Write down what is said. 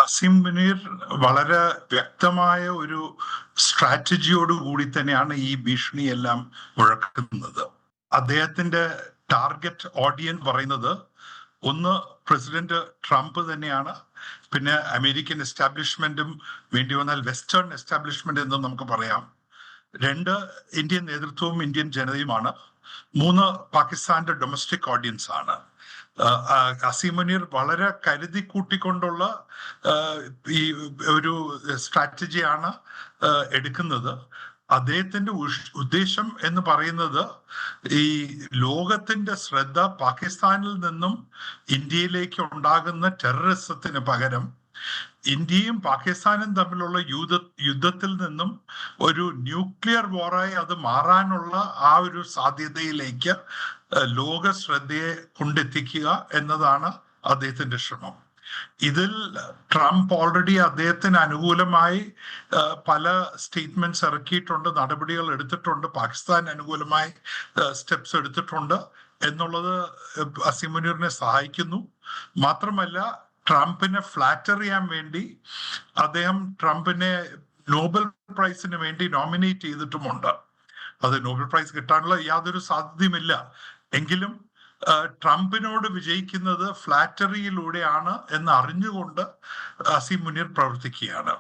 അസീം മുനീർ വളരെ വ്യക്തമായ ഒരു സ്ട്രാറ്റജിയോട് കൂടി തന്നെയാണ് ഈ ഭീഷണിയെല്ലാം മുഴക്കുന്നത്. അദ്ദേഹത്തിന്റെ ടാർഗറ്റ് ഓഡിയൻസ് പറയുന്നത് ഒന്ന് പ്രസിഡന്റ് ട്രംപ് തന്നെയാണ്, പിന്നെ അമേരിക്കൻ എസ്റ്റാബ്ലിഷ്മെന്റും വേണ്ടി വന്നാൽ വെസ്റ്റേൺ എസ്റ്റാബ്ലിഷ്മെന്റ് എന്നും നമുക്ക് പറയാം. രണ്ട്, ഇന്ത്യൻ നേതൃത്വവും ഇന്ത്യൻ ജനതയുമാണ്. മൂന്ന്, പാകിസ്ഥാന്റെ ഡൊമസ്റ്റിക് ഓഡിയൻസ് ആണ്. അസീം മുനീർ വളരെ കരുതി കൂട്ടിക്കൊണ്ടുള്ള ഈ ഒരു സ്ട്രാറ്റജിയാണ് എടുക്കുന്നത്. അദ്ദേഹത്തിന്റെ ഉദ്ദേശം എന്ന് പറയുന്നത് ഈ ലോകത്തിന്റെ ശ്രദ്ധ പാകിസ്ഥാനിൽ നിന്നും ഇന്ത്യയിലേക്ക് ഉണ്ടാകുന്ന ടെററിസത്തിന് പകരം ഇന്ത്യയും പാകിസ്ഥാനും തമ്മിലുള്ള യുദ്ധത്തിൽ നിന്നും ഒരു ന്യൂക്ലിയർ വാറായി അത് മാറാനുള്ള ആ ഒരു സാധ്യതയിലേക്ക് ലോക ശ്രദ്ധയെ കൊണ്ടെത്തിക്കുക എന്നതാണ് അദ്ദേഹത്തിന്റെ ശ്രമം. ഇതിൽ ട്രംപ് ഓൾറെഡി അദ്ദേഹത്തിന് അനുകൂലമായി പല സ്റ്റേറ്റ്മെന്റ്സ് ഇറക്കിയിട്ടുണ്ട്, നടപടികൾ എടുത്തിട്ടുണ്ട്, പാകിസ്ഥാൻ അനുകൂലമായി സ്റ്റെപ്സ് എടുത്തിട്ടുണ്ട് എന്നുള്ളത് അസീം മുനീറിനെ സഹായിക്കുന്നു. മാത്രമല്ല, ട്രംപിനെ ഫ്ലാറ്റർ ചെയ്യാൻ വേണ്ടി അദ്ദേഹം ട്രംപിനെ നോബൽ പ്രൈസിന് വേണ്ടി നോമിനേറ്റ് ചെയ്തിട്ടുമുണ്ട്. അത് നോബൽ പ്രൈസ് കിട്ടാനുള്ള യാതൊരു സാധ്യതയുമില്ല. എങ്കിലും ട്രംപിനോട് വിജയിക്കുന്നത് ഫ്ലാറ്ററിയിലൂടെയാണ് എന്ന് അറിഞ്ഞുകൊണ്ട് അസീം മുനീർ പ്രവർത്തിക്കുകയാണ്.